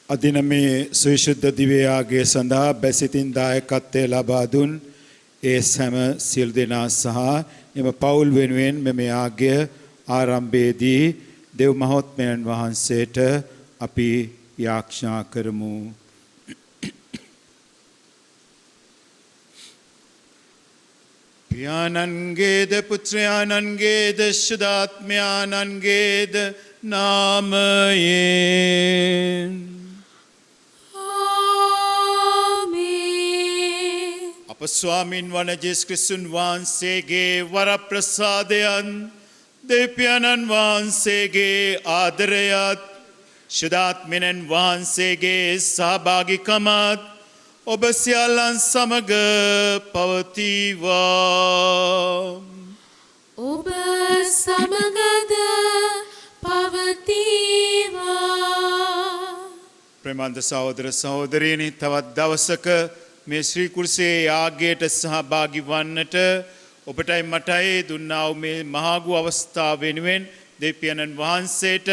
අදින මේ සවිශුද්ධ දිව්‍යයාගේ සඳහා බැසිතින් දායකත්වය ලබා දුන් ඒ සෑම සියලු දෙනා සහ එම පවුල් වෙනුවෙන් මෙම යාගය ආරම්භයේදී දෙව් මහත්මයන් වහන්සේට අපි යාඥා කරමු. පියාණන්ගේද පුත්‍රයාණන්ගේද ශුද්ධාත්මයාණන්ගේද නාමයෙන් අප ස්වාමින් වන ජේසුස් ක්‍රිස්තුන් වහන්සේගේ වරප්‍රසාදයන් දෙවියන්න් වහන්සේගේ ආදරයත් ශුද්ධාත්මයන් වහන්සේගේ සහභාගීකමත් ඔබ සියල්ලන් සමග පවතිවා. ඔබ සමගද පවතිවා. ප්‍රේමන්ත සහෝදර සහෝදරියනි, තවත් දවසක මේ ශ්‍රී කුරුසේ යාගයට සහභාගී වන්නට ඔබටයි මටයි දුන්නා වූ මේ මහඟු අවස්ථාව වෙනුවෙන් දෙවියන්න් වහන්සේට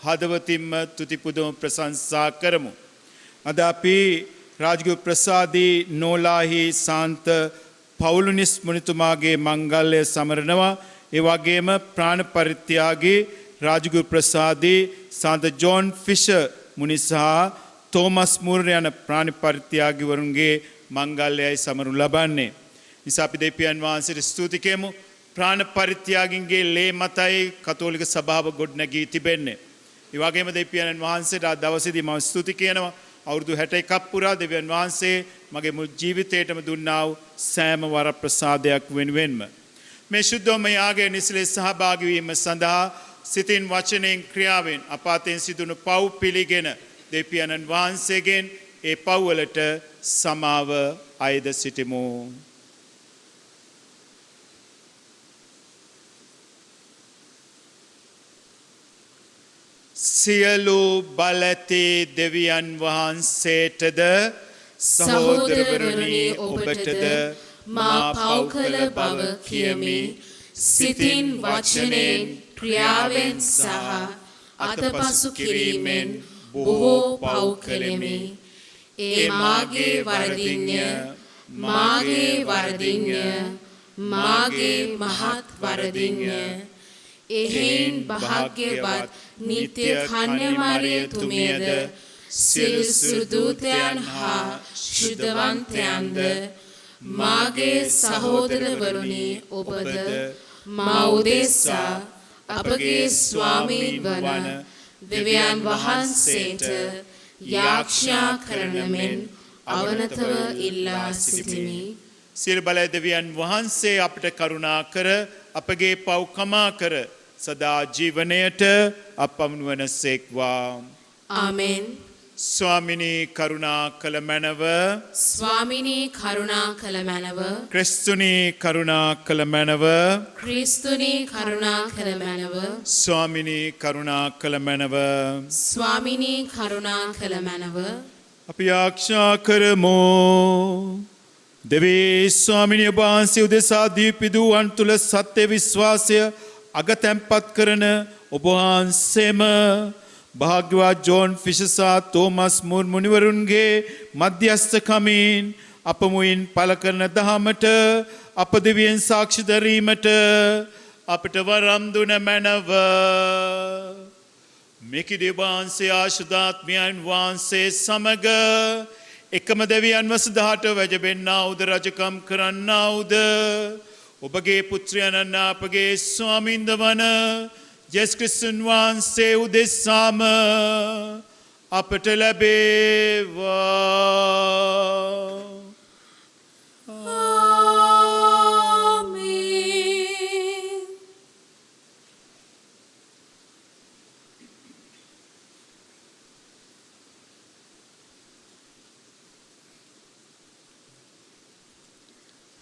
හදවතින්ම තුති පුදම ප්‍රශංසා කරමු. අද අපි රාජ්‍ය ප්‍රසාදී නෝලාහි සාන්ත පවුලුනිස් මුනිතුමාගේ මංගල්‍ය සමරනවා. ඒ වගේම ප්‍රාණ පරිත්‍යාගී රාජ්‍ය ප්‍රසාදී සාන්ත ජෝන් ෆිෂර් මුනි සහ තෝමස් මුර් යන ප්‍රාණ පරිත්‍යාගීවරුන්ගේ මංගල්‍යයි සමරු ලබන්නේ. නිසා අපි දෙවියන් වහන්සේට ස්තුති කරමු. ප්‍රාණ පරිත්‍යාගින්ගේ ලේ මතයි කතෝලික සභාව ගොඩනැගී තිබෙන්නේ. ඒ වගේම දෙවියන් වහන්සේට අද දවසේදී මම ස්තුති කරනවා. අවුරුදු 61ක් පුරා දෙවියන් වහන්සේ මගේ මුළු ජීවිතේටම දුන්නා වූ සෑම වරප්‍රසාදයක් වෙනුවෙන්ම මේ ශුද්ධෝම යාගයේ නිසලේ සහභාගී වීම සඳහා සිතින් වචනෙන් ක්‍රියාවෙන් අපාතෙන් සිදුණු පව් පිළිගෙන දෙවියන් වහන්සේගෙන් ඒ පව් වලට සමාව අයද සිටිමු. සියලු බලති දෙවියන් වහන්සේටද සහෝදරවරුනි ඔබටද මා පව් කළ බව කියමි. සිතින් වචනෙන් ක්‍රියාවෙන් සහ අතපසු කිරීමෙන් බොහෝ පව් කළෙමි. ඒ මාගේ වරදින්ය, මාගේ වරදින්ය, මාගේ මහත් වරදින්ය. එහෙන් භාග්‍යවත් නිත්‍ය කන්‍යාමාරිය තුමියද සිල් දූතයන් හා ශුද්ධවන්තයන්ද මාගේ සහෝදරවරුනි ඔබද මා උදෙසා අපගේ ස්වාමීන් වන දෙවියන් වහන්සේට යාඥා කරන මෙන් අවනතව ඉල්ලා සිටිමි. සියලු බලය දෙවියන් වහන්සේ අපට කරුණා කර අපගේ පව් කමා කර සදා ජීවනයට අපමුණුවන සේක්වා. ආමෙන්. ස්වාමිනී කරුණා කළ මැනව, ස්වාමිනී කරුණා කළ මැනව, ක්‍රිස්තුනී කරුණා කළ මැනව, ක්‍රිස්තුනී කරුණා කළ මැනව, ස්වාමිනී කරුණා කළ මැනව, ස්වාමිනී කරුණා කළ මැනව. අපි යාඥා කරමු. දෙවී ස්වාමිනී වහන්සේ උදෙසා දීපිදුවන් තුල සත්‍ය විශ්වාසය අගතැන්පත් කරන ඔබ වහන්සේම භාග්‍යවත් ජෝන් ෆිෂර් තෝමස් මුර් මුනිවරුන්ගේ මධ්‍යස්ථකමින් අප මුයින් පළ කරන දහමට අප දෙවියන් සාක්ෂි දරීමට අපට වරම් දුන මැනව. මෙකි වහන්සේ ආශුදාත්මයන් වහන්සේ සමග එකම දෙවියන් වසදාට වැජබෙන්නා උද රජකම් කරන්නා උද ඔබගේ පුත්‍රයන් අපගේ ස්වාමින්ද වන ජේසුස් ක්‍රිස්තුන් වහන්සේ උදෙසාම අපට ලැබේවා.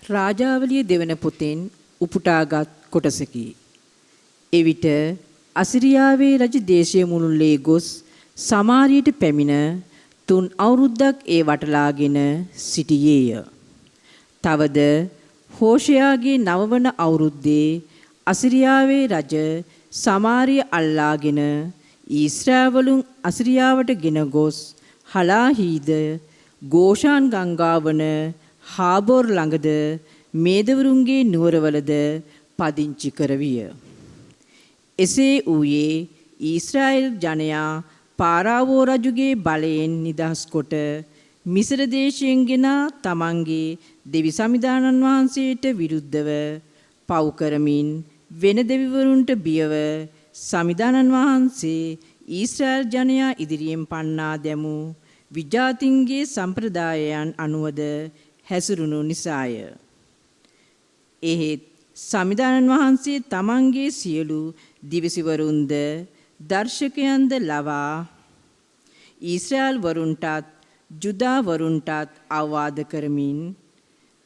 රාජාවලිය දෙවන පොතෙන් උපුටාගත් කොටසකි. එවිට අසිරියාවේ රජ දේශීය මුළුල්ලේ ගොස් සමාරියට පැමිණ 3 අවුරුද්දක් ඒ වටලාගෙන සිටියේය. තවද හෝෂයාගේ 9 වන අවුරුද්දේ අසිරියාවේ රජ සමාරිය අල්ලාගෙන ඊශ්‍රායවලුන් අසිරියාවට ගෙන ගොස් හලාහීද ගෝෂාන් ගංගාවන හාබෝර් ළඟද මේදවරුන්ගේ නුවරවලද පදිංචි කරවිය. එසේ වූයේ ඊශ්‍රායෙල් ජනයා පාරාවෝ රජුගේ බලයෙන් නිදහස් කොට මිසර දේශයෙන් ගෙන තමන්ගේ දෙවි සමිදානන් වහන්සේට විරුද්ධව පව් කරමින් වෙන දෙවිවරුන්ට බියව සමිදානන් වහන්සේ ඊශ්‍රායෙල් ජනයා ඉදිරියෙන් පන්නා දැමූ විජාතින්ගේ සම්ප්‍රදායයන් අනුවද හැසිරුණු නිසාය. එහෙත් සමිදානන් වහන්සේ තමන්ගේ සියලු දිවිසිවරුන්ද දර්ශකයන්ද ලවා ඊශ්‍රායෙල් වරුන්ටත් ජුදා වරුන්ටත් අවවාද කරමින්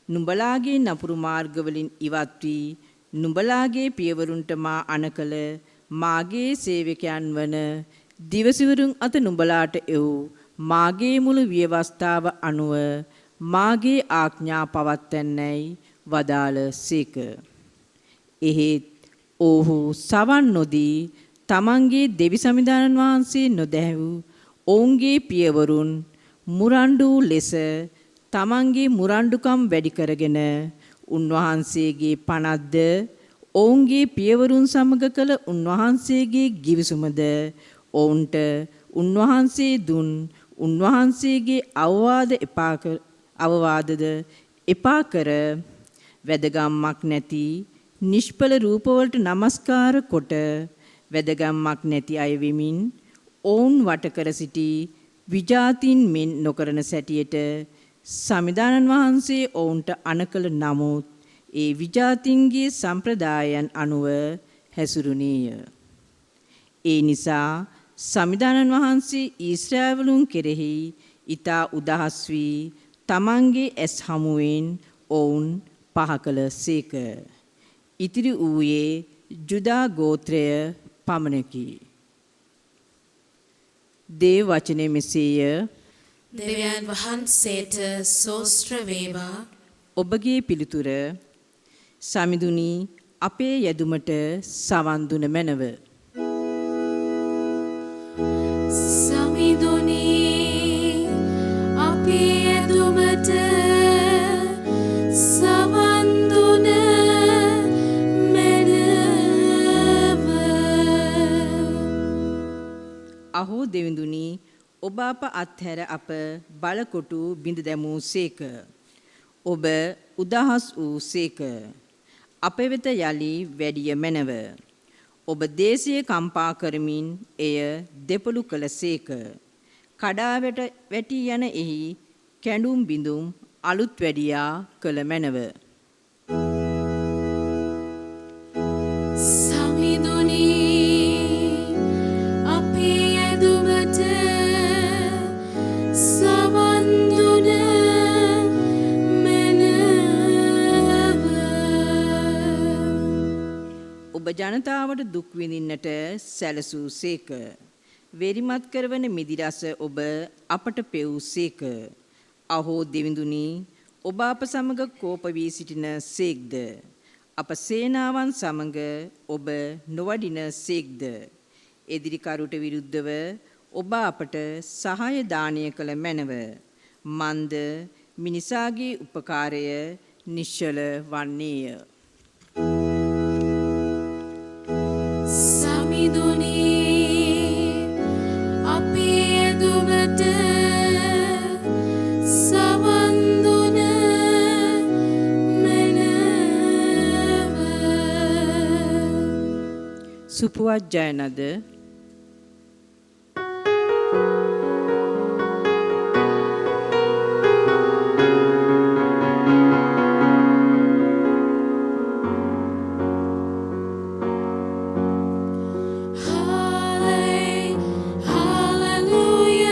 නුඹලාගේ නපුරු මාර්ගවලින් ඉවත් වී නුඹලාගේ පියවරුන්ට මා අනකල මාගේ සේවකයන් වන දිවසිවරුන් අත නුඹලාට එව් මාගේ මුළු ව්‍යවස්ථාව අනුව මාගේ ආඥා පවත්වන්නේයි වදාළ සේක. එහෙත් ඔහු සවන් නොදී තමන්ගේ දෙවි සමිදානන් වහන්සේ නොදැහූ ඔවුන්ගේ පියවරුන් මුරණ්ඩු ලෙස තමන්ගේ මුරණ්ඩුකම් වැඩි කරගෙන උන්වහන්සේගේ පනද්ද ඔවුන්ගේ පියවරුන් සමග කළ උන්වහන්සේගේ ගිවිසුමද ඔවුන්ට උන්වහන්සේ දුන් උන්වහන්සේගේ අවවාදද එපා කර වැදගම්මක් නැති නිෂ්ඵල රූපවලට නමස්කාර කොට වැදගම්මක් නැති අය වෙමින් ඔවුන් වට කර සිටි විජාතින් මෙන් නොකරන සැටියට සමිදානන් වහන්සේ ඔවුන්ට අනකල නමුත් ඒ විජාතින්ගේ සම්ප්‍රදායන් අනුව හැසිරුණේය. ඒ නිසා සමිදානන් වහන්සේ ඊශ්‍රායෙල්වරුන් කෙරෙහි ඊතා උදහස් වී තමන්ගේ ඇස් හමුවෙන් ඔවුන් පහ කළ සේක. ඉතිරි වූයේ ජුදා ගෝත්‍රය පමණකි. දේව වචනේ මෙසේය. දෙවියන් වහන්සේට සෝස්ත්‍ර වේවා. ඔබගේ පිළිතුර සමිඳුනි අපේ යදුමට සවන් දුන මැනව. සමිඳුනි අපේ යදුමට සවන් දුන මැනව. අහෝ දෙවිඳුනි ඔබ අප අත්හැර අප බලකොටු බිඳ දැමූ සේක. ඔබ උදහස් වූ සේක. අප වෙත යලි වැඩිය මැනව. ඔබ දේශය කම්පා කරමින් එය දෙපළු කළ සේක. කඩා වැටි යන එහි කැඬුම් බිඳුම් අලුත් වැඩියා කළ මැනව. සමිඳුනි අපේ යදුමට සවන් දුන මැනව. ඔබ ජනතාවට දුක් විඳින්නට සැලසූ සේක. වෙරිමත් කරවන මිදිරස ඔබ අපට පෙවූ සේක. අහෝ දෙවිඳුනි ඔබ අප සමග කෝප වී සිටින සේක්ද. අප සේනාවන් සමග ඔබ නොවඩින සේක්ද. එදිරිකරුට විරුද්ධව ඔබ අපට සහාය දානය කළ මැනව. මන්ද මිනිසාගේ උපකාරය නිශ්චල වන්නේය. සමිඳුනි අපේ යදුමට සවන් දුන මැනව. සුපුවත් ජයනද Hallelujah.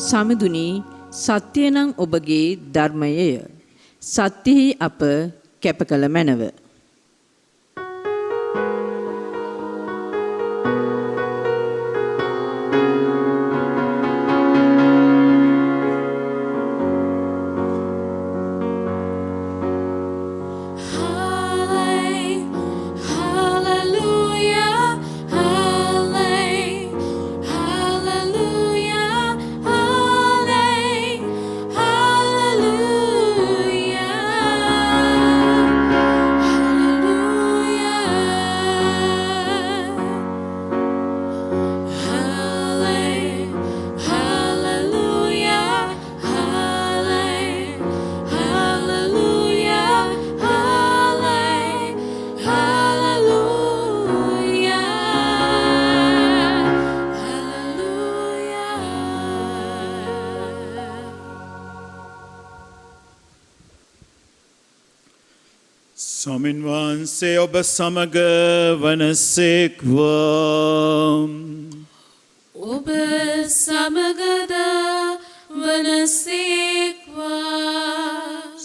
සමිඳුනි සත්‍ය නම් ඔබගේ ධර්මයය. සත්‍යෙහි අප කැප කළ මැනව. ස්වාමින් වහන්සේ ඔබ සමග වනසේක්වා. ඔබ සමගද වනසේක්වා.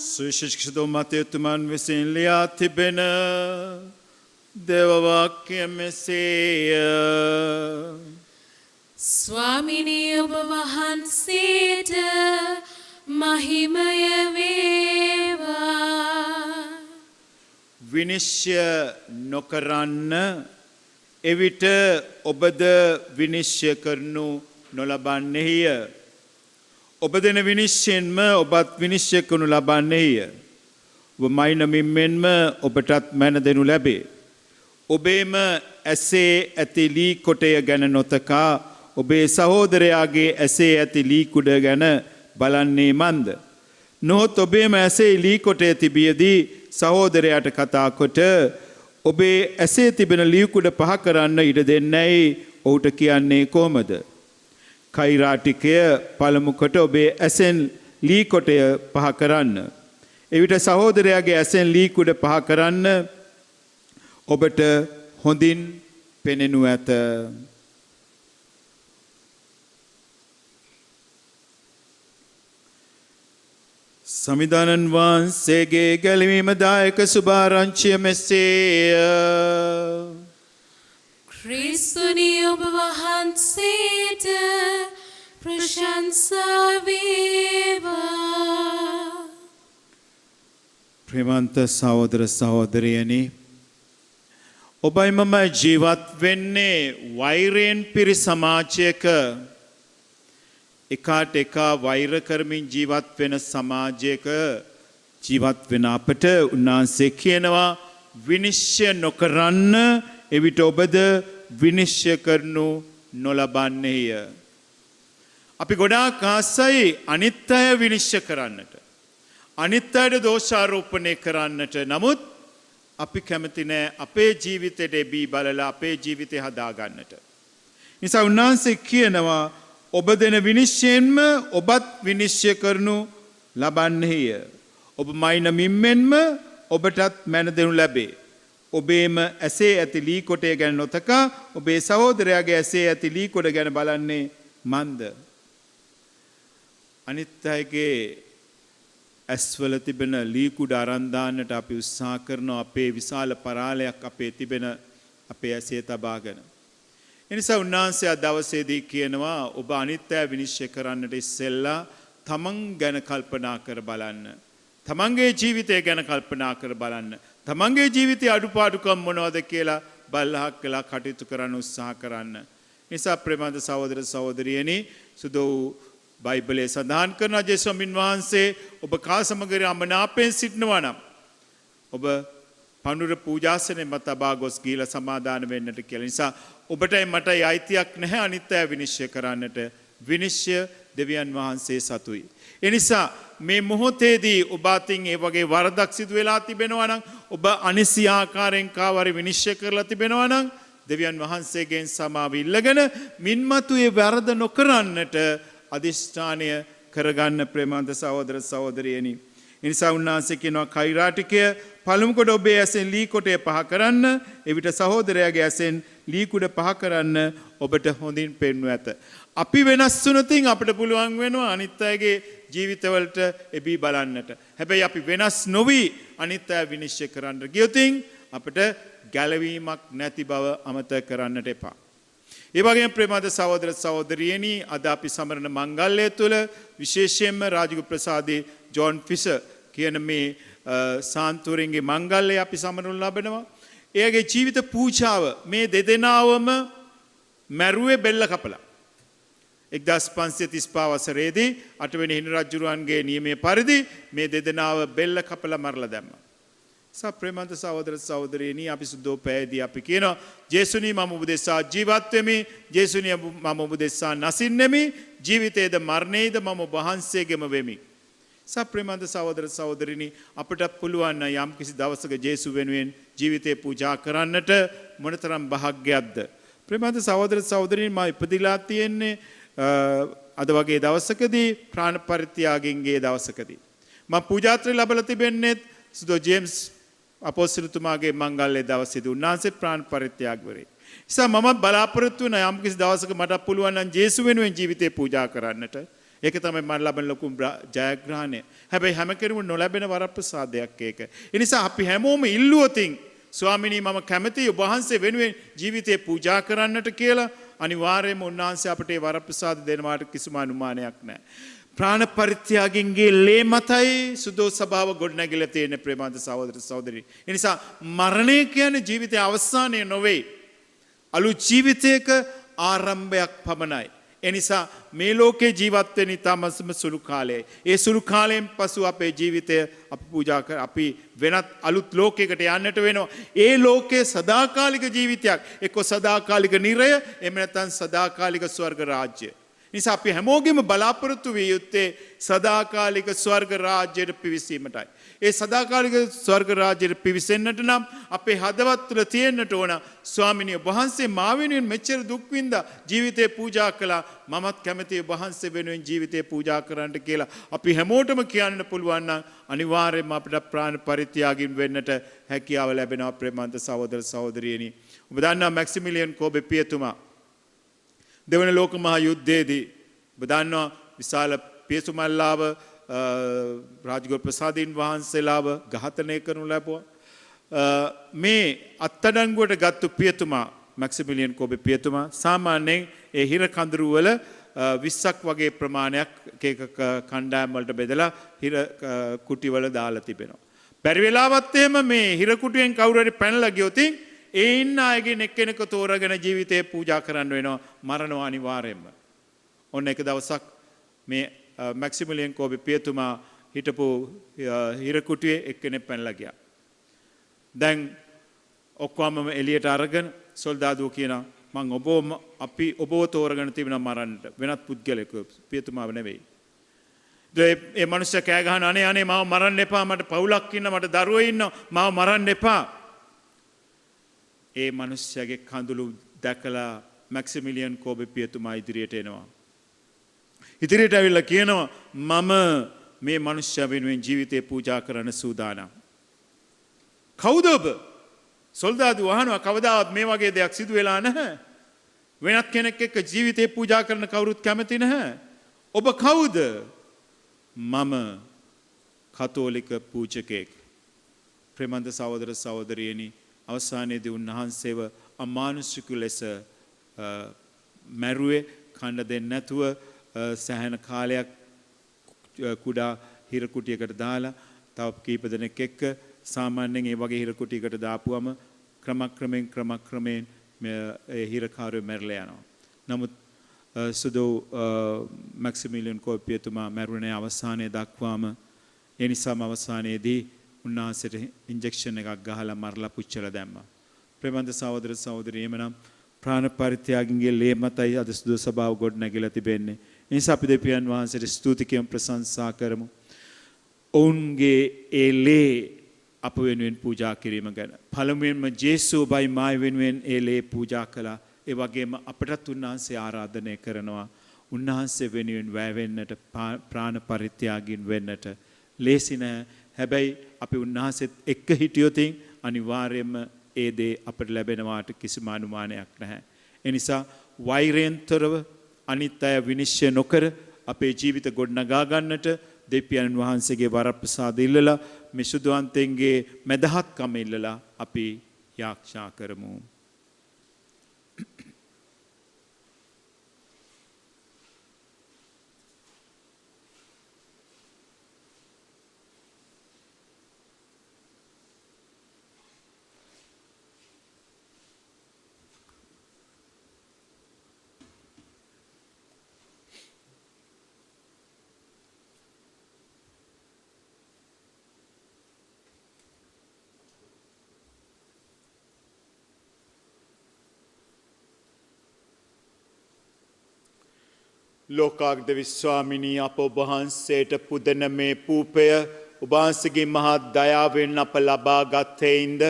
සුවිශේෂිත මතයතුමන් විසින් ලියා තිබෙන දේව වාක්‍ය මෙසේය. ස්වාමිනී ඔබ වහන්සේට මහිමය වේවා. විනිශ්චය නොකරන්න එවිට ඔබද විනිශ්චය කරනු නොලබන්නේය. ඔබ දෙන විනිශ්චයෙන්ම ඔබත් විනිශ්චය කරනු ලබන්නේය. ඔබ මයිනමින් මෙන්ම ඔබටත් මැන දෙනු ලැබේ. ඔබේම ඇසේ ඇති ලී කොටය ගැන නොතකා ඔබේ සහෝදරයාගේ ඇසේ ඇති ලී කුඩ ගැන බලන්නේ මන්ද. නොහොත් ඔබේම ඇසේ ලී කොටය තිබියදී සහෝදරයාට කතා කොට ඔබේ ඇසේ තිබෙන ලියකුඩ පහ කරන්න ඉඩ දෙන්නැයි ඔහුට කියන්නේ කොහොමද? කෛරාටිකය පළමු කොට ඔබේ ඇසෙන් ලී කොටය පහ කරන්න. එවිට සහෝදරයාගේ ඇසෙන් ලී කුඩ පහ කරන්න ඔබට හොඳින් පෙනෙනු ඇත. සමිධානන් වහන්සේගේ ගැලවීම දායක සුභාරංචිය මෙසේය. ක්‍රිස්තුනි ඔබ වහන්සේට ප්‍රශංසා වේවා. ප්‍රේමන්ත සහෝදර සහෝදරියනි, ඔබයි මම ජීවත් වෙන්නේ වෛරයෙන් පිරි සමාජයක. එකාට එකා වෛර කරමින් ජීවත් වෙන සමාජයක ජීවත් වෙන අපට උන්වහන්සේ කියනවා විනිශ්චය නොකරන්න එවිට ඔබද විනිශ්චය කරනු නොලබන්නේය. අපි ගොඩාක් ආසයි අනිත් අය විනිශ්චය කරන්නට, අනිත් අයට දෝෂාරෝපණය කරන්නට. නමුත් අපි කැමති නෑ අපේ ජීවිතයට එබී බලලා අපේ ජීවිතය හදාගන්නට. නිසා උන්වහන්සේ කියනවා ඔබ දෙන විනිශ්චයෙන්ම ඔබත් විනිශ්චය කරනු ලබන්නේය. ඔබ මයිනමින් මෙන්ම ඔබටත් මැන දෙනු ලැබේ. ඔබේම ඇසේ ඇති ලී කොටය ගැන නොතකා ඔබේ සහෝදරයාගේ ඇසේ ඇති ලී කොට ගැන බලන්නේ මන්ද? අනිත් අයගේ ඇස්වල තිබෙන ලී කුඩ අරන් දාන්නට අපි උත්සාහ කරනවා අපේ විශාල පරාලයක් අපේ තිබෙන අපේ ඇසේ තබාගෙන. එනිසා උන්වහන්සේ අද දවසේදී කියනවා ඔබ අනිත් අය විනිශ්චය කරන්නට ඉස්සෙල්ලා තමන් ගැන කල්පනා කර බලන්න. තමන්ගේ ජීවිතය ගැන කල්පනා කර බලන්න. තමන්ගේ ජීවිතයේ අඩුපාඩුකම් මොනවද කියලා බලහක් කළා කටයුතු කරන්න උත්සාහ කරන්න. නිසා ප්‍රේමන්ත සහෝදර සහෝදරියනි, සුදු බයිබලයේ සඳහන් කරන ජේසුස්මින් වහන්සේ ඔබ කා සමග අමනාපෙන් සිටිනවා නම් ඔබ පඳුර පූජාසනේ මත තබා ගොස් ගිහිලා සමාදාන වෙන්නට කියලා. නිසා ඔබටයි මටයි අයිතියක් නැහැ අනිත් අය විනිශ්චය කරන්නට. විනිශ්චය දෙවියන් වහන්සේ සතුයි. ඒ නිසා මේ මොහොතේදී ඔබ අතින් ඒ වගේ වරදක් සිදු වෙලා තිබෙනවා නම්, ඔබ අනිසි ආකාරයෙන් කාවරි විනිශ්චය කරලා තිබෙනවා නම් දෙවියන් වහන්සේගෙන් සමාව ඉල්ලගෙන මින්මතු ඒ වරද නොකරන්නට අදිෂ්ඨානය කරගන්න ප්‍රේමන්ත සහෝදර සහෝදරියනි. ඒ නිසා උන්වහන්සේ කියනවා කෛරාටිකය පළමු කොට ඔබේ ඇසෙන් ලී කොටය පහ කරන්න. එවිට සහෝදරයාගේ ඇසෙන් ලී කුඩ පහ කරන්න ඔබට හොඳින් පෙන්වු ඇත. අපි වෙනස් වුණොතින් අපිට පුළුවන් වෙනවා අනිත් අයගේ ජීවිතවලට එබී බලන්නට. හැබැයි අපි වෙනස් නොවි අනිත් අය විනිශ්චය කරන්න ගියොතින් අපිට ගැලවීමක් නැති බව අමතක කරන්නට එපා. ඒ වගේම ප්‍රේමද සහෝදර සහෝදරියනි අද අපි සමරන මංගල්‍යය තුළ විශේෂයෙන්ම රාජගුරු ප්‍රසාදේ ජෝන් ෆිෂර් කියන මේ සාන්තුවරින්ගේ මංගල්‍යය අපි සමරනු ලබනවා. එයාගේ ජීවිත පූජාව මේ දෙදෙනාවම මැරුවේ බෙල්ල කපලා. 1535 වසරේදී 8 වෙනි හිනි රජුරුවන්ගේ නියමයේ පරිදි මේ දෙදෙනාව බෙල්ල කපලා මරලා දැම්මා. සප්‍රේමන්ත සහෝදර සහෝදරියනි අපි සුද්ධෝපෑදී අපි කියනවා ජේසුනි මම ඔබ දෙසා ජීවත් වෙමි. ජේසුනි මම ඔබ දෙසා නසින්නෙමි. ජීවිතයේද මරණයේද මම වහන්සේගෙම වෙමි. සප්‍රේමන්ත සහෝදර සහෝදරිනි අපට පුළුවන් යම් කිසි දවසක ජේසු වෙනුවෙන් ජීවිතේ පූජා කරන්නට මොනතරම් වාසනාවක්ද. ප්‍රේමන්ත සහෝදර සහෝදරිනි මම ඉපදිලා තියෙන්නේ අද වගේ දවසකදී ප්‍රාණ පරිත්‍යාගින්ගේ දවසකදී. මම පූජාත්‍රි ලැබලා තිබෙන්නේ සුදෝ ජේම්ස් අපොස්තලතුමාගේ මංගල්‍ය දවසේදී උන්වහන්සේ ප්‍රාණ පරිත්‍යාගවරේ. නිසා මම බලාපොරොත්තු වෙන යම් කිසි දවසක මට පුළුවන් නම් ජේසු වෙනුවෙන් ජීවිතේ පූජා කරන්නට. ඒක තමයි මම ලබන ලොකු ජයග්‍රහණය. හැබැයි හැම කෙනෙකුම නොලැබෙන වරප්‍රසාදයක් ඒක. ඒ නිසා අපි හැමෝම ඉල්ලුවොතින් ස්වාමිනී මම කැමතියි ඔබ වහන්සේ වෙනුවෙන් ජීවිතේ පූජා කරන්නට කියලා අනිවාර්යයෙන්ම උන්වහන්සේ අපට ඒ වරප්‍රසාද දෙනවාට කිසිම අනුමානයක් නැහැ. ප්‍රාණ පරිත්‍යාගින්ගේ ලේ මතයි සුදෝ සභාව ගොඩනැගිලා තියෙන ප්‍රේමන්ත සහෝදර සහෝදරි. ඒ නිසා මරණය කියන්නේ ජීවිතයේ අවසානය නොවේ. අලුත් ජීවිතයක ආරම්භයක් පමණයි. එනිසා මේ ලෝකේ ජීවත් වෙන ඉතාමත්ම සුළු කාලයයි. ඒ සුළු කාලයෙන් පසු අපේ ජීවිතය අපි පූජා කර අපි වෙනත් අලුත් ලෝකයකට යන්නට වෙනවා. ඒ ලෝකයේ සදාකාලික ජීවිතයක් එක්ක සදාකාලික නිරය එහෙම නැත්නම් සදාකාලික ස්වර්ග රාජ්‍ය. නිසා අපි හැමෝගෙම බලාපොරොත්තු විය යුත්තේ සදාකාලික ස්වර්ග රාජ්‍යයට පිවිසීමටයි. ඒ සදාකාලික ස්වර්ග රාජ්‍යයට පිවිසෙන්නට නම් අපේ හදවත් තුළ තියෙන්නට ඕන ස්වාමිනිය වහන්සේ මා වෙනුවෙන් මෙච්චර දුක් විඳා ජීවිතේ පූජා කළා මමත් කැමතියි වහන්සේ වෙනුවෙන් ජීවිතේ පූජා කරන්නට කියලා අපි හැමෝටම කියන්න පුළුවන් නම් අනිවාර්යයෙන්ම අපිට ප්‍රාණ පරිත්‍යාගින් වෙන්නට හැකියාව ලැබෙනවා ප්‍රේමන්ත සහෝදර සහෝදරියනි. ඔබ දන්නා මැක්සිමිලියන් කෝබේ පියතුමා දෙවන ලෝක මහා යුද්ධයේදී ඔබ දන්නවා විශාල පියතුමල්ලාව රාජගුරු ප්‍රසාදීන් වහන්සේලාව ඝාතනය කරනු ලැබුවා. මේ අත්අඩංගුවට ගත්තු පියතුමා මැක්සිමිලියන් කෝබේ පියතුමා සාමාන්‍යයෙන් ඒ හිර කඳුරු වල 20ක් වගේ ප්‍රමාණයක් එක කණ්ඩායම් වලට බෙදලා හිර කුටි වල දාලා තිබෙනවා. බැරි වෙලාවත් එහෙම මේ හිර කුටියෙන් කවුරු හරි පැනලා ගියොත් ඒ ඉන්න අයගෙන් එක්කෙනෙක් තෝරාගෙන ජීවිතේ පූජා කරන්න වෙනවා මරණව අනිවාර්යයෙන්ම. ඔන්න එක දවසක් මේ මැක්සිමිලියන් කෝබේ පියතුමා හිටපු හිර කුටියේ එක්කෙනෙක් පැනලා ගියා. දැන් ඔක්කොම එළියට අරගෙන සොල්දාදුව කියනවා මං අපි ඔබව තෝරගෙන තිබෙනවා මරන්නට වෙනත් පුද්ගලයෙකු පියතුමාව නෙවෙයි. ඒ මනුස්සයා කෑ ගහන අනේ මාව මරන්න එපා මට පවුලක් ඉන්න මට දරුවෝ ඉන්නවා මාව මරන්න එපා. ඒ මනුස්සයාගේ කඳුළු දැකලා මැක්සිමිලියන් කෝබේ පියතුමා ඉදිරියට එනවා. ඉදිරියට ඇවිල්ලා කියනවා මම මේ මනුස්සයා වෙනුවෙන් ජීවිතේ පූජා කරන්න සූදානම්. කවුද ඔබ? සොල්දාදු අහනවා කවදාවත් මේ වගේ දෙයක් සිදු වෙලා නැහැ. වෙනත් කෙනෙක් එක්ක ජීවිතේ පූජා කරන කවුරුත් කැමති නැහැ. ඔබ කවුද? මම කතෝලික පූජකයෙක්. ප්‍රේමන්ත සහෝදර සහෝදරියනි අවසානයේදී උන්වහන්සේව අමානුෂික ලෙස මැරුවේ කන්න දෙන්නේ නැතුව සෑහෙන කාලයක් කුඩා හිර කුටියකට දාලා තව කීප දෙනෙක් එක්ක සාමාන්‍යයෙන් ඒ වගේ හිර කුටියකට දාපුවම ක්‍රමක්‍රමයෙන් ඒ හිරකාරයෝ මැරලා යනවා. නමුත් සුදෝ මැක්සිමිලියන් කෝබේ පියතුමා මැරුණේ අවසානයේ දක්වාම ඒ නිසාම අවසානයේදී උන්වහන්සේට ඉන්ජෙක්ෂන් එකක් ගහලා මරලා පුච්චලා දැම්මා. ප්‍රේමන්ත සහෝදර සහෝදරිය එමනම් ප්‍රාණ පරිත්‍යාගින්ගේ ලේ මතයි අද සුදු සභාව ගොඩ නැගිලා තිබෙන්නේ. ඒ නිසා අපි දෙවියන් වහන්සේට ස්තුති කියමු ප්‍රශංසා කරමු. ඔවුන්ගේ ඒ ලේ අප වෙනුවෙන් පූජා කිරීම ගැන. පළමුවෙන්ම ජේසු ඔබයි මායි වෙනුවෙන් ඒ ලේ පූජා කළා. ඒ වගේම අපටත් උන්වහන්සේ ආරාධනය කරනවා. උන්වහන්සේ වෙනුවෙන් වැය වෙන්නට ප්‍රාණ පරිත්‍යාගින් වෙන්නට. ලේසි නැහැ. හැබැයි අපි උන්වහන්සේත් එක්ක හිටියොතින් අනිවාර්යයෙන්ම ඒ දේ අපට ලැබෙනවාට කිසිම අනුමානයක් නැහැ. ඒ නිසා වෛරයෙන් තොරව අනිත් අය විනිශ්චය නොකර අපේ ජීවිත ගොඩනගා ගන්නට දෙවියන් වහන්සේගේ වරප්‍රසාද ඉල්ලලා මේ සුදුවන්තෙන්ගේ මැදහත්කම ඉල්ලලා අපි යාඥා කරමු. ලෝකාග්ද විශ්වාමිනී අප ඔබ වහන්සේට පුදන මේ පූපය ඔබ වහන්සේගේ මහත් දයාවෙන් අප ලබා ගත් හේින්ද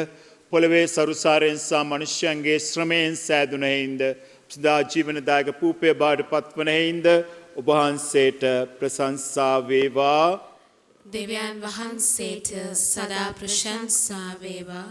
පොළවේ සරුසාරයෙන් සහ මනුෂ්‍යයන්ගේ ශ්‍රමයෙන් සෑදුන හේින්ද සදා ජීවනදායක පූපය බවට පත්වන හේින්ද ඔබ වහන්සේට ප්‍රශංසා වේවා. දෙවියන් වහන්සේට සදා ප්‍රශංසා වේවා.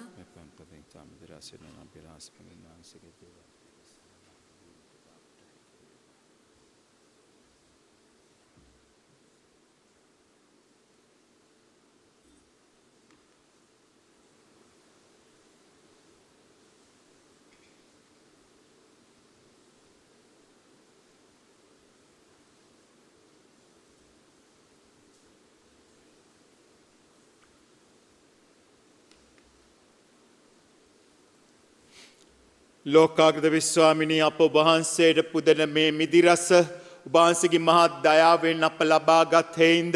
ලෝකාග්ද විශ්වාමිනී අප ඔබ වහන්සේට පුදන මේ මිදිරස ඔබ වහන්සේගේ මහත් දයාවෙන් අප ලබා ගත් හේින්ද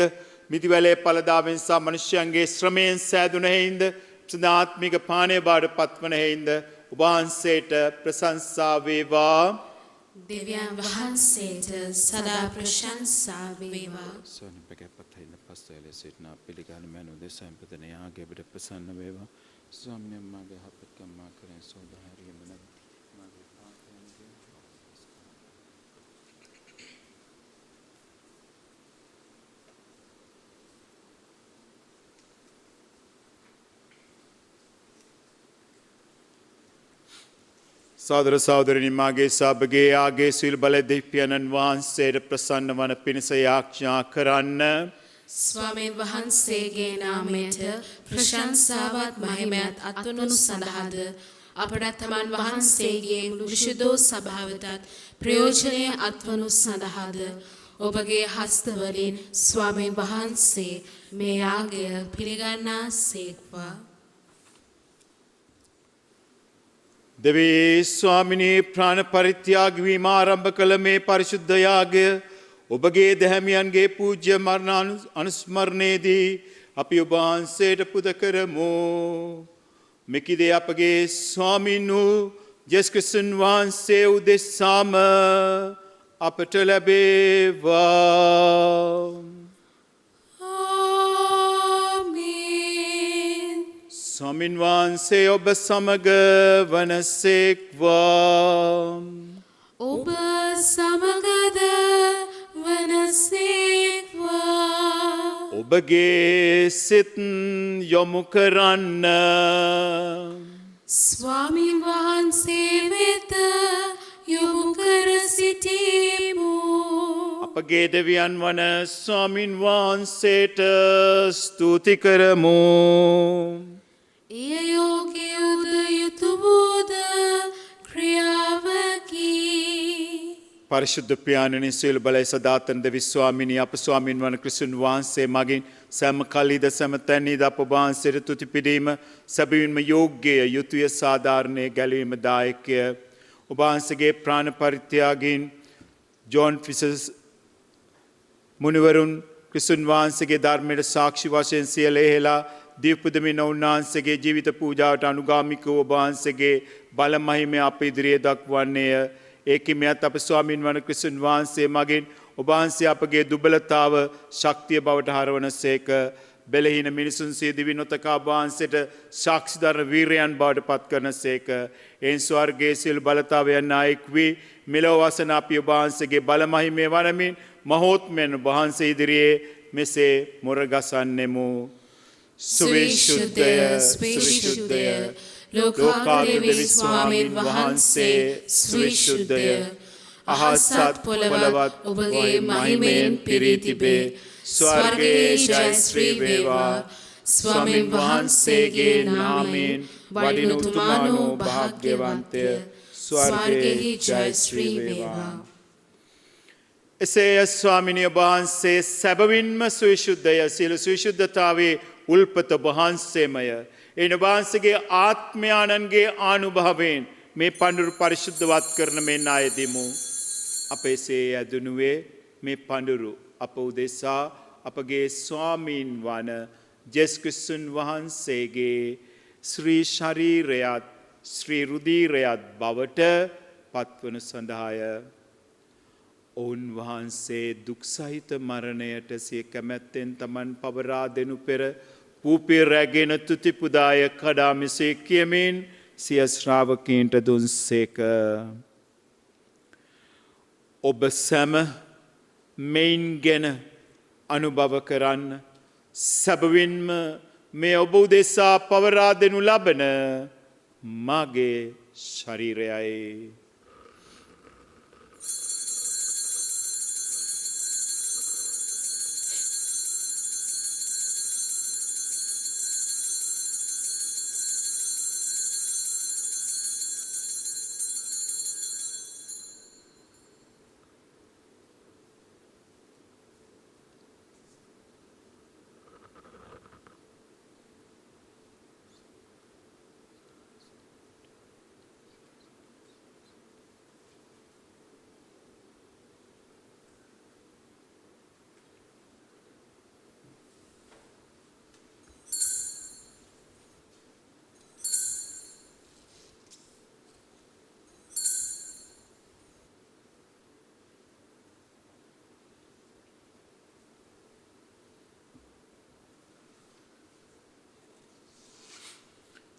මිදිවැලේ පළදාවෙන් සහ මනුෂ්‍යයන්ගේ ශ්‍රමයෙන් සෑදුන හේින්ද සදාත්මික පානය බවට පත්වන හේින්ද ඔබ වහන්සේට ප්‍රශංසා වේවා. දෙවියන් වහන්සේට සදා ප්‍රශංසා වේවා. සෝනිපගේ පතයින පස්තයල සිටින පිළිගන්න මැනු දෙසම්පතන යාගේ බට ප්‍රසන්න වේවා. ස්වාමිනේ මාගේ හපත්කම් මා කරෙන් සෝදාහරියම නැත්. සාදර සහෝදරනි මාගේ සබගේ ආගේ සිල් බල දෙවියන්න් වහන්සේට ප්‍රසන්න වන පිණිස යාඥා කරන්න. ස්වාමීන් වහන්සේගේ නාමයට ප්‍රශංසාවත් මහිමයත් අත්වනු සඳහාද අපට තමන් වහන්සේගේ විශුද්ධ සභාවටත් ප්‍රයෝජනය අත්වනු සඳහාද ඔබගේ හස්තවලින් ස්වාමීන් වහන්සේ මේ යාගය පිළිගන්නා සේක්වා. දෙවී ස්වාමිනී ප්‍රාණ පරිත්‍යාග වීම ආරම්භ කළ මේ පරිශුද්ධ යාගය ඔබගේ දැහැමියන්ගේ පූජ්‍ය මරණ අනුස්මරණයේදී අපි ඔබ වහන්සේට පුද කරමු. මෙකිදේ අපගේ ස්වාමීන් වූ ජේසුස් ක්‍රිස්තුන් වහන්සේ උදෙසාම අපට ලැබේවා. ස්වාමීන් වහන්සේ ඔබ සමග වනසේක්වා. ඔබ සමගද වනසේක්වා. ඔබගේ සිත් යොමු කරන්න. ස්වාමීන් වහන්සේ වෙත යොමු කර සිටීමු. අපගේ දෙවියන් වන ස්වාමීන් වහන්සේට ස්තුති කරමු. එය යෝග්‍යවද යුතුයද ක්‍රියාවකි. පරිශුද්ධ පියාණනි සියලු බලය සදාතන්ද විශ්වාමිනී අප ස්වාමීන් වන ක්‍රිස්තුන් වහන්සේ මගින් සෑම කල්හිද සෑම තැන්හිද අප වහන්සේට තුති පිදීම සැබවින්ම යෝග්‍යය යුතුය සාධාරණය ගැලවීම දායකය. ඔබ වහන්සේගේ ප්‍රාණ පරිත්‍යාගයෙන් ජෝන් ෆිසස් මුනිවරුන් ක්‍රිස්තුන් වහන්සේගේ ධර්මයට සාක්ෂි වශයෙන් සියලෙහිලා දීපුදමින් උන්වහන්සේගේ ජීවිත පූජාවට අනුගාමිකව ඔබ වහන්සේගේ බල මහිමය අප ඉදිරියේ දක්වන්නේය. ඒකෙමියත් අප ස්වාමීන් වන ක්‍රිස්තුන් වහන්සේ මගින් ඔබ වහන්සේ අපගේ දුබලතාව ශක්තිය බවට හරවන සේක. බෙලහීන මිනිසුන් සිය දිවි නොතකා ඔබ වහන්සේට සාක්ෂි දරන වීරයන් බවට පත් කරන සේක. එයින් ස්වර්ගයේ සියලු බලතාවයන් නායක වී මෙලොව වසන අපි ඔබ වහන්සේගේ බල මහිමය වරමින් මහෝත්මයන් ඔබ වහන්සේ ඉදිරියේ මෙසේ මොරගසන්නෙමු. සුවිශුද්ධය සුවිශුද්ධය ලෝකාග්‍රදේවි ස්වාමීන් වහන්සේ සුවිශුද්ධය අහසත් පොළවත් ඔබගේ මහිමයෙන් පිරී තිබේ ස්වර්ගයේ ජයශ්‍රී වේවා ස්වාමීන් වහන්සේගේ නාමයෙන් වඩින උතුමානෝ භාග්‍යවන්තය ස්වර්ගයේ ජයශ්‍රී වේවා එසේ ස්වාමිනිය වහන්සේ සැබවින්ම සුවිශුද්ධය සියලු සුවිශුද්ධතාවේ උල්පත වහන්සේමය එන වහන්සේගේ ආත්මයාණන්ගේ ආනුභාවයෙන් මේ පඬුරු පරිශුද්ධවත් කරන මේ ණය දෙමු අපේසේ යදුනුවේ මේ පඬුරු අප උදෙසා අපගේ ස්වාමීන් වන ජේසුස් ක්‍රිස්තුන් වහන්සේගේ ශ්‍රී ශරීරයත් ශ්‍රී රුධිරයත් බවට පත්වනු සඳහාය ඔවුන් වහන්සේ දුක් සහිත මරණයට සිය කැමැත්තෙන් තමන් පවරා දෙනු පෙර පූපේ රැගෙන තුති පුදාය කඩා මෙසේ කියමින් සිය ශ්‍රාවකීන්ට දුන්සේක ඔබ සැම මෙයින් ගැන අනුභව කරන්න සැබවින්ම මේ ඔබ උදෙසා පවරා දෙනු ලබන මගේ ශරීරයයි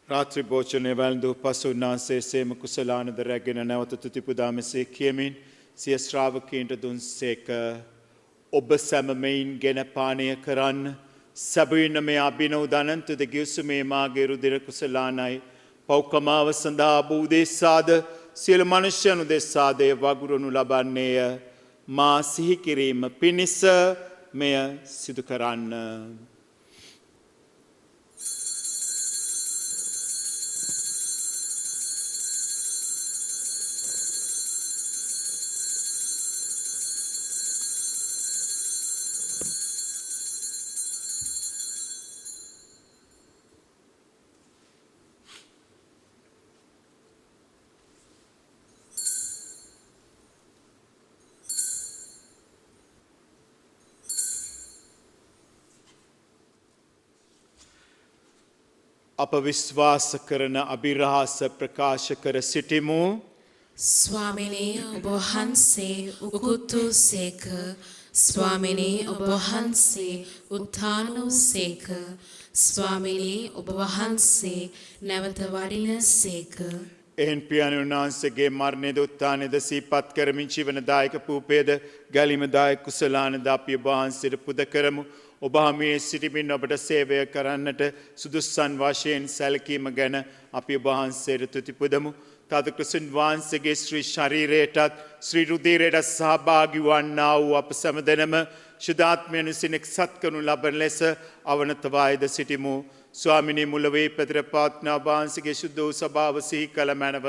රාත්‍රී භෝජනය වැළඳූ පසු උන්වහන්සේ සේම කුසලානද රැගෙන නැවත තුති පුදා මෙසේ කියමින් සිය ශ්‍රාවකීන්ට දුන්සේක ඔබ සැම මෙයින් ගෙන පානය කරන්න සැබවින්ම මේ අභිනව දනන්තුද ගිවිසුමේ මාගේ රුධිර කුසලානයි පෞකමාව සඳහා ඔබ උදෙසාද සියලු මනුෂ්‍යයන් උදෙසාද වගුරුනු ලබන්නේය මා සිහි කිරීම පිණිස මෙය සිදු කරන්න අප විශ්වාස කරන අභිරහස ප්‍රකාශ කර සිටිමු ස්වාමිනී ඔබ වහන්සේ උකුතු සේක ස්වාමිනී ඔබ වහන්සේ උත්ථාන සේක ස්වාමිනී ඔබ වහන්සේ නැවත වඩින සේක එන් පියාණන් වහන්සේගේ මරණයද උත්ථානයද සිහිපත් කරමින් ජීවනදායක පූපේද ගැලීමදායක කුසලානද අපි ඔබ වහන්සේට පුද කරමු ඔබ හමුවේ සිටිමින් ඔබට සේවය කරන්නට සුදුස්සන් වශයෙන් සැලකීම ගැන අපි ඔබ වහන්සේට තුති පුදමු. තද ක්‍රිස්තුන් වහන්සේගේ ශ්‍රී ශරීරයටත් ශ්‍රී රුධිරයටත් සහභාගී වන්නා වූ අප සැමදෙනම ශුද්ධාත්මයෙන් විසින් එක්සත් කරනු ලබන ලෙස අවනතවායද සිටිමු. ස්වාමිනී මුලවේ පෙතර පාත්නා වහන්සේගේ ශුද්ධ වූ සභාව සිහි කළ මැනව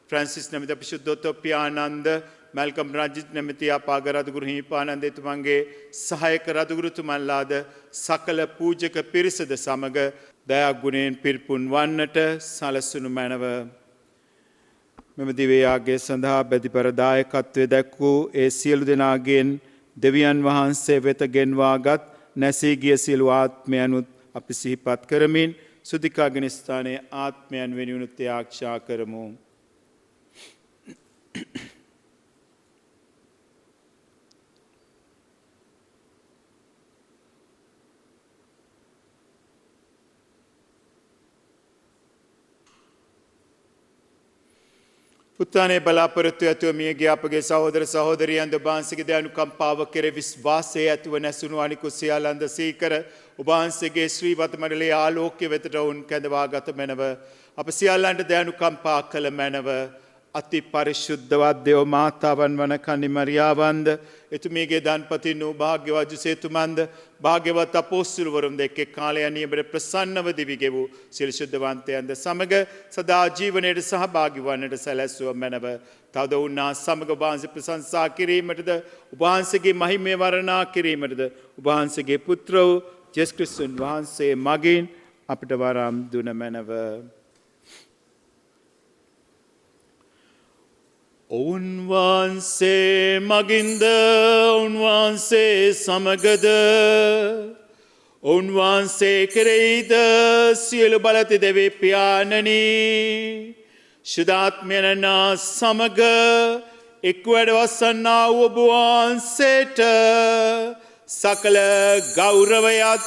ෆ්‍රැන්සිස් නැමැති අපිරිසුද්ධෝත්තම පියානන්ද මැල්කම් රජිත් නැමැති අපාග රදුගුරු හිමිපාණන්ද එතුමන්ගේ සහායක රදුගුරුතුමන්ලාද සකල පූජක පිරිසද සමග දයාගුණයෙන් පිරිපුන් වන්නට සලසනු මැනව මෙම දිවයාගේ සඳහා බැදිපර දායකත්වය දැක්වූ ඒ සියලු දෙනාගෙන් දෙවියන් වහන්සේ වෙත ගෙන්වාගත් නැසී ගිය සියලු ආත්මයනුත් අපි සිහිපත් කරමින් සුදිකාගෙන ස්ථානයේ ආත්මයන් වෙනුවෙන් ත්‍යාග කරමු. උත්තානයේ බලාපොරොත්තු ඇතුව මියගිය අපගේ සහෝදර සහෝදරියන් ද ඔබවහන්සේගේ දයානුකම්පාව කෙරෙහි විශ්වාසය ඇතුව නැසුණු අනිකුත් සියල්ලන්ද සීකර ඔබවහන්සේගේ ශ්‍රීවත මඩලයේ ආලෝකය වෙතට වුන් කැඳවාගත මැනව අප සියල්ලන්ට දයානුකම්පා කළ මැනව අති පරිශුද්ධවත් දේව මාතාවන් වන කනි මරියාවන්ද එතුමියගේ දන්පතින් වූ භාග්‍යවත් ජෝසේතුමන්ද භාග්‍යවත් අපොස්තුලවරුන් දෙක කාලය නියමයට ප්‍රසන්නව දිවි ගෙවූ සියලු ශුද්ධවන්තයන්ද සමග සදා ජීවනයේ සහභාගී වන්නට සැලැස්සුව මැනව තවද උන්නා සමග ඔබවහන්සේ ප්‍රශංසා කිරීමටද ඔබවහන්සේගේ මහිමය වර්ණනා කිරීමටද ඔබවහන්සේගේ පුත්‍ර වූ ජේසුස් ක්‍රිස්තුන් වහන්සේ මගින් අපට වරම් දුන මැනව උන්වහන්සේ මගින්ද උන්වහන්සේ සමගද උන්වහන්සේ කෙරෙහිද සියලු බලති දෙවි පියාණනි ශුද්ධාත්මයන්නා සමග එක් වැඩවසන්නා වූ ඔබ වහන්සේට සකල ගෞරවයත්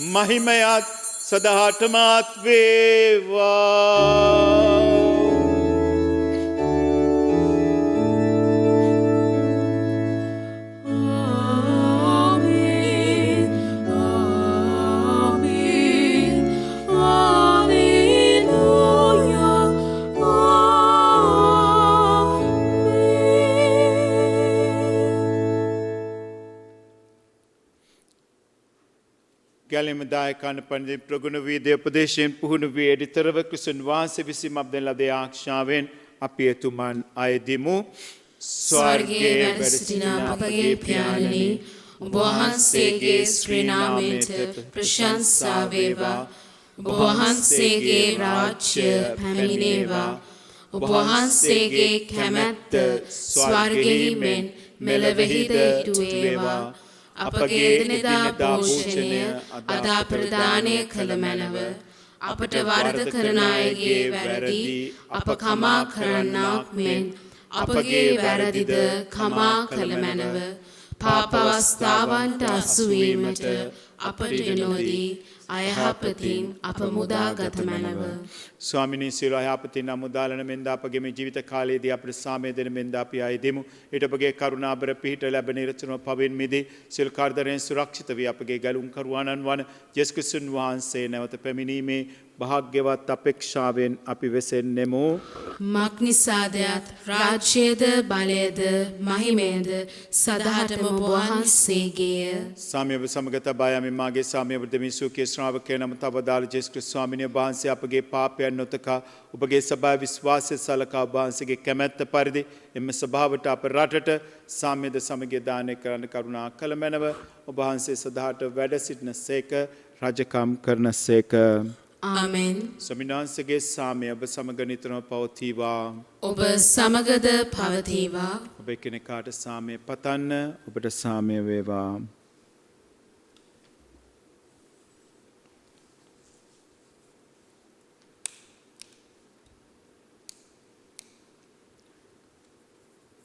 මහිමයත් සදාටමත් වේවා ගැලෙම දායකයන් පන්දි ප්‍රගුණ වී දේපදේශයෙන් පුහුණු වී එඩිතරව ක්‍රිස්තුන් වහන්සේ විසින් අප දෙන ලද ආඥාවෙන් අපි එතුමන් අයදිමු ස්වර්ගයේ වැඩ සිටින අපගේ පියාණනි ඔබ වහන්සේගේ ශ්‍රී නාමයට ප්‍රශංසා වේවා ඔබ වහන්සේගේ රාජ්‍ය පැමිණේවා ඔබ වහන්සේගේ කැමැත්ත ස්වර්ගයේ මෙන් මෙලොවෙහිද ඉටු වේවා අපගේ එදිනෙදා පෝෂණය අද ප්‍රදානය කළ මැනව අපට වරද කරන අයගේ වැරදි අප කමා කරන්නාක් මෙන් අපගේ වැරදිද කමා කළ මැනව පාප අවස්ථාවන්ට අසු වීමට අපට නොදී අයහපතින් අප මුදාගත මැනව ස්වාමිනී සියලු අයහපතින් අමුදාලන මෙන්ද අපගේ මේ ජීවිත කාලයේදී අපට සාමය දෙන මෙන්ද අපි අයදිමු ඊට අපගේ කරුණාබර පිහිට ලැබෙන ඉරතුන පවෙන් මිදී සියලු කාර්යයන් සුරක්ෂිත වී අපගේ ගැලුම් කරුවාණන් වන යේසුස් ක්‍රිස්තුන් වහන්සේ නැවත පැමිණීමේ භාග්‍යවත් අපේක්ෂාවෙන් අපි වෙසෙන්නෙමු මක්නිසාදයත් රාජ්‍යද බලයද මහිමයද සදාටම ඔබ වහන්සේගේය සාමියව සමග තබා යමින් මාගේ සාමියව දෙමි සූකේ ශ්‍රාවකයන් නම තවදාල ජේසුස් ක්‍රිස්තුස් ස්වාමීන් වහන්සේ අපගේ පාපයන් නොතකා ඔබගේ සභාවේ විශ්වාසය සලකා ඔබ වහන්සේගේ කැමැත්ත පරිදි එම සභාවට අප රටට සාම්‍යද සමගිය දානය කරන්න කරුණා කළ මැනව ඔබ වහන්සේ සදාට වැඩ සිටින සේක රජකම් කරන සේක ආමෙන් ස්වාමිනාන්සේගේ සාමය ඔබ සමග නිතරම පවතිවා ඔබ සමගද පවතිවා ඔබ එකිනෙකාට සාමය පතන්න ඔබට සාමය වේවා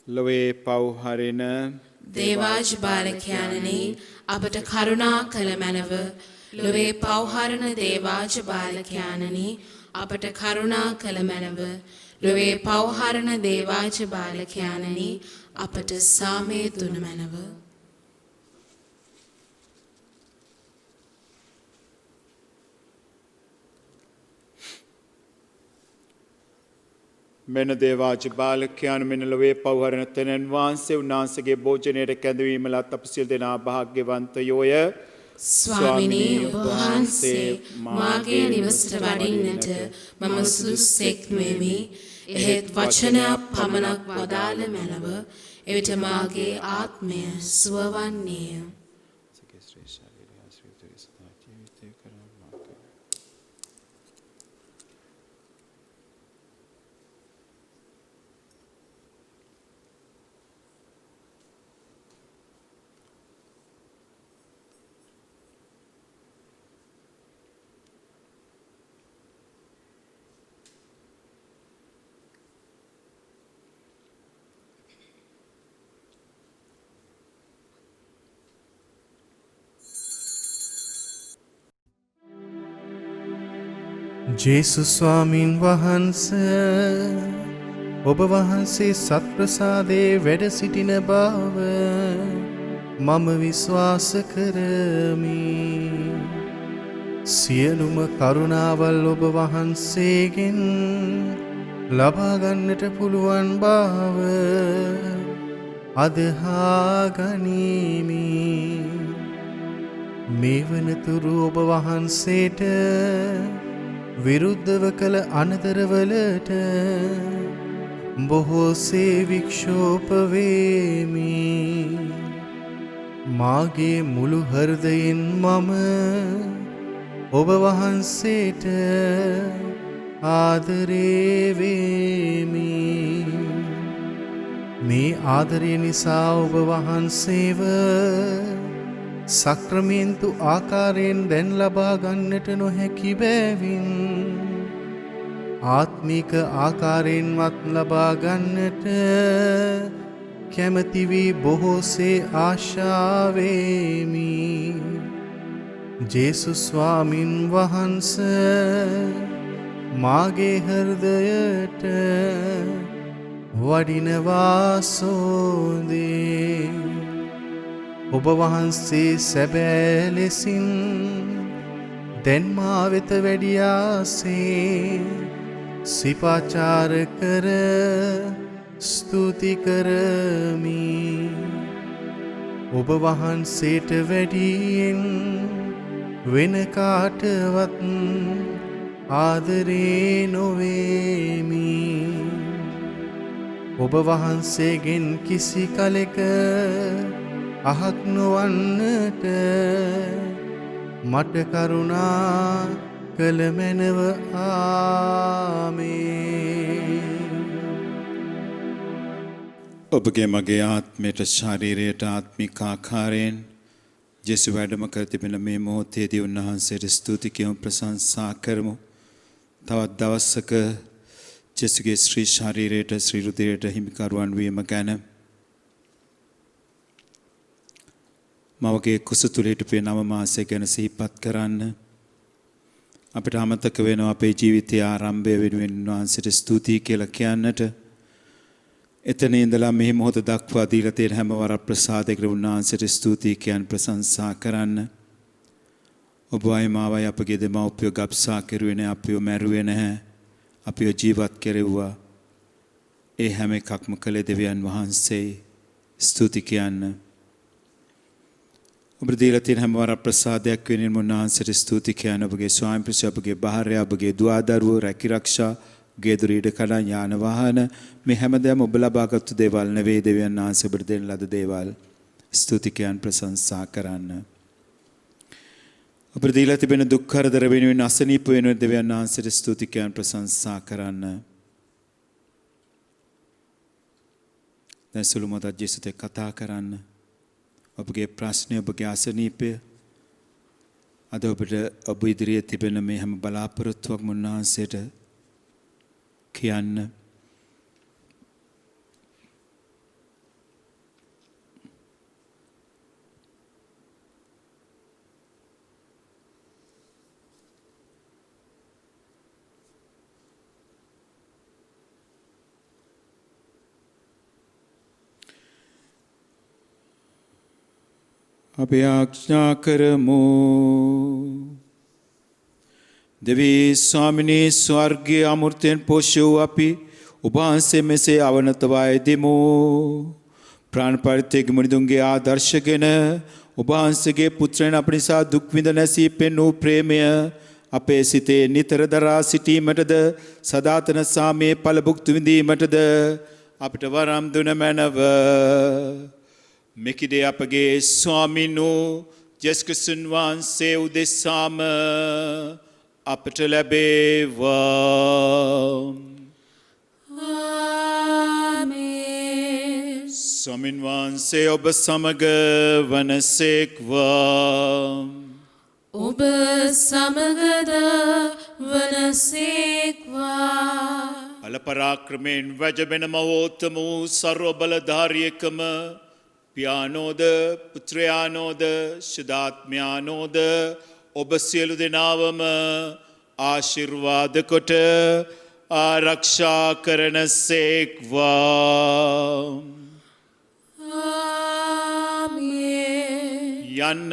ලොවේ පව් හරින දේවාජ් බාලකයන්නි අපට කරුණා කළ මැනව ලොවේ පව්හරණ දේවාජ බාලකයාණනි අපට කරුණා කළ මැනව ලොවේ පව්හරණ දේවාජ බාලකයාණනි අපට සාමය දුන මැනව මෙන දේවාජ බාලකයාණන් මෙන ලොවේ පව්හරණ තෙනන් වහන්සේ උන්වහන්සේගේ භෝජනයට කැඳවීම ලත් අප සියලු දෙනා භාග්‍යවන්තයෝය ස්වාමිනී ඔබ වහන්සේ මාගේ නිවසට වඩින්නට මම සුදුස්සෙක් වෙමි. එහෙත් වචනයක් පමණක් වදාළ මැනව එවිට මාගේ ආත්මය සුවවන්නේය. ජේසුස් ස්වාමීන් වහන්සේ ඔබ වහන්සේ සත්ප්‍රසාදයේ වැඩ සිටින බව මම විශ්වාස කරමි. සියලුම කරුණාවල් ඔබ වහන්සේගෙන් ලබා ගන්නට පුළුවන් බව අදහා ගනිමි. මේ වනතුරු ඔබ වහන්සේට විරුද්ධව කළ අනතරවලට බොහෝසේ වික්ෂෝප වේමි. මාගේ මුළු හෘදයෙන් මම ඔබ වහන්සේට ආදරේ වේමි. මේ ආදරය නිසා ඔබ වහන්සේව සක්‍රමේන්තු ආකාරයෙන් දැන් ලබා ගන්නට නොහැකි බැවින් ආත්මික ආකාරයෙන්වත් ලබා ගන්නට කැමැති වී බොහෝසේ ආශාවෙමි. ජේසුස් ස්වාමින් වහන්සේ මාගේ හෘදයට වඩිනවා සෝදේ. ඔබ වහන්සේ සැබෑ ලෙසින් දැන් මා වෙත වැඩියාසේ සිපාචාර කර ස්තුති කරමි. ඔබ වහන්සේට වැඩියෙන් වෙන කාටවත් ආදරේ නොවේමි. ඔබ වහන්සේගෙන් කිසි කලෙක අහක් නොවන්නට මට කරුණා කළ මැනව. ආමේන්. ඔබගේ මගේ ආත්මයට ශරීරයට ආත්මික ආකාරයෙන් ජේසු වැඩම කර තිබෙන මේ මොහොතේදී උන්වහන්සේට ස්තුති කියමු, ප්‍රශංසා කරමු. තවත් දවසක ජේසුගේ ශ්‍රී ශරීරයට ශ්‍රී රුධිරයට හිමිකරුවන් වීම ගැන මවගේ කුස තුල හිටපු 9 මාසය ගැන සිහිපත් කරන්න අපිට අමතක වෙනවා අපේ ජීවිතයේ ආරම්භය වෙනුවෙන් උන්වහන්සේට ස්තුතියි කියලා කියන්නට. එතන ඉඳලා මේ මොහොත දක්වා දීලා තියෙන හැම වරප්‍රසාදයකට උන්වහන්සේට ස්තුතියි කියන ප්‍රශංසා කරන්න. ඔබ වයි මාවයි අපගේ දෙමව්පියෝ ගබ්සා කෙරුවේ නැහැ, අපිව මැරුවේ නැහැ, අපිව ජීවත් කෙරෙව්වා. ඒ හැම එකක්ම කළේ දෙවියන් වහන්සේ. ස්තුති කියන්න. ඔබ දීලා තියෙන හැම වරප්‍රසාදයක් වෙනින් උන්වහන්සේට ස්තුති කියන්න. ඔබගේ ස්වාමි පුරුෂ, ඔබගේ භාර්යාව, ඔබගේ දුවා දරුවෝ, රැකිරක්ෂා, ගේදොර ඉඩ කඩන් යාන වාහන, මේ හැමදේම ඔබ ලබාගත්තු දේවල් නෙවෙයි, දෙවියන් වහන්සේ ඔබට දෙන ලද දේවල්. ස්තුති කියන්න, ප්‍රශංසා කරන්න. ඔබ දීලා තිබෙන දුක් කරදර වෙනුවෙන්, අසනීප වෙනුවෙන් දෙවියන් වහන්සේට ස්තුති කියන්න, ප්‍රශංසා කරන්න. දැන් සුළු මොහොතක් ජේසුත් එක්ක කතා කරන්න. ඔබගේ ප්‍රශ්නය, ඔබගේ අසනීපය, අද ඔබට ඔබ ඉදිරියේ තිබෙන මේ හැම බලාපොරොත්තුවක්ම උන්වහන්සේට කියන්න. අපි ආඥා කරමු. දෙවී ස්වාමිනී, ස්වර්ගීය අමෘතයෙන් පෝෂ්‍ය වූ අපි ඔබ වහන්සේ මෙසේ අවනතවා එදිමු. ප්‍රාණ පරිත්‍යාග මුනිදුන්ගේ ආදර්ශගෙන ඔබ වහන්සේගේ පුත්‍රයන් අප නිසා දුක් විඳ නැසී පෙන්වූ ප්‍රේමය අපේ සිතේ නිතර දරා සිටීමටද සදාතන සාමයේ ඵල භුක්ති විඳීමටද අපිට වරම් දුන මැනව. මෙකිදේ අපගේ ස්වාමීන් වූ ජේසුස් ක්‍රිස්තුන් වහන්සේ උදෙසාම අපට ලැබේවා. ආමේන්. ස්වාමීන් වහන්සේ ඔබ සමග වනසේක්වා. ඔබ සමගද වනසේක්වා. බල පරාක්‍රමයෙන් වැජබෙන මවෝත්තම වූ සර්ව බලධාරියකම පියානෝද පුත්‍රයානෝද ශුද්ධාත්මයානෝද ඔබ සියලු දෙනාවම ආශිර්වාද කොට ආරක්ෂා කරන සේක්වා. යන්න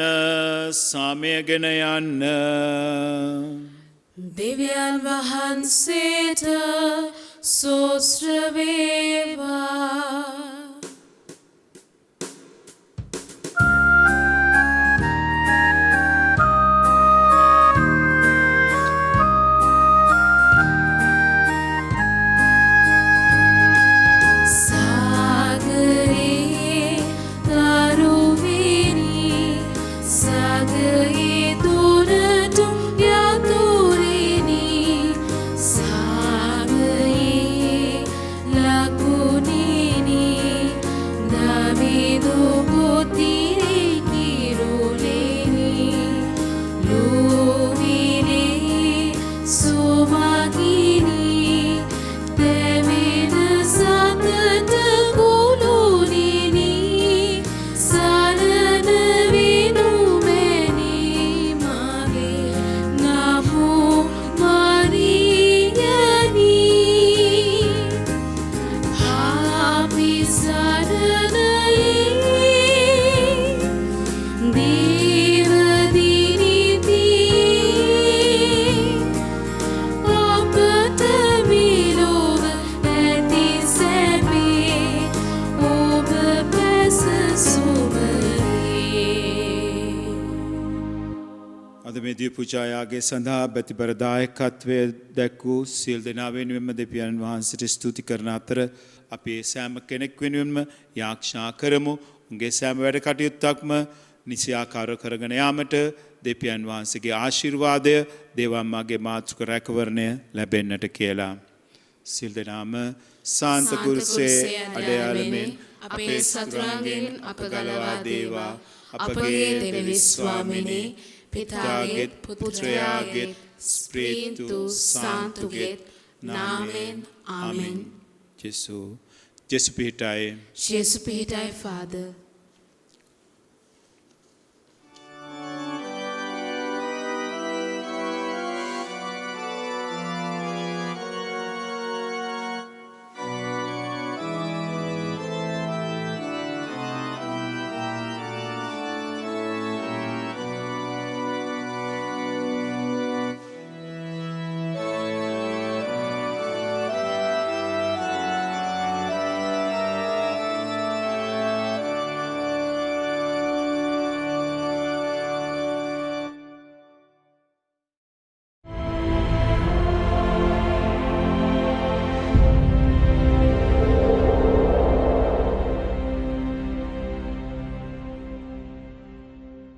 සාමයගෙන යන්න. දෙවියන් වහන්සේට සෝස්ත්‍ර වේවා. පූජායාගේ සඳහා බැතිබර දායකත්වය දැක්වූ සියලු දෙනා වෙනුවෙන්ම දෙවියන් වහන්සේට ස්තුති කරන අතර අපි සෑම කෙනෙක් වෙනුවෙන්ම යාඥා කරමු. උන්ගේ සෑම වැඩ කටයුත්තක්ම නිසියාකාරව කරගෙන යාමට දෙවියන් වහන්සේගේ ආශිර්වාදය දේවම්මාගේ මාතෘක රැකවරණය ලැබෙන්නට කියලා. සියලු දෙනාම සාන්ත කුරුසේ අඩයාලමින් අපේ සතුරන්ගෙන් අප ගලවා දේවා. අපගේ දෙවි විශ්වාමිනේ पितागेत पुत्रयागेत स्प्रीतु सांतुगेत नामेन आमेन. Jesu Jesu Pihitai Father.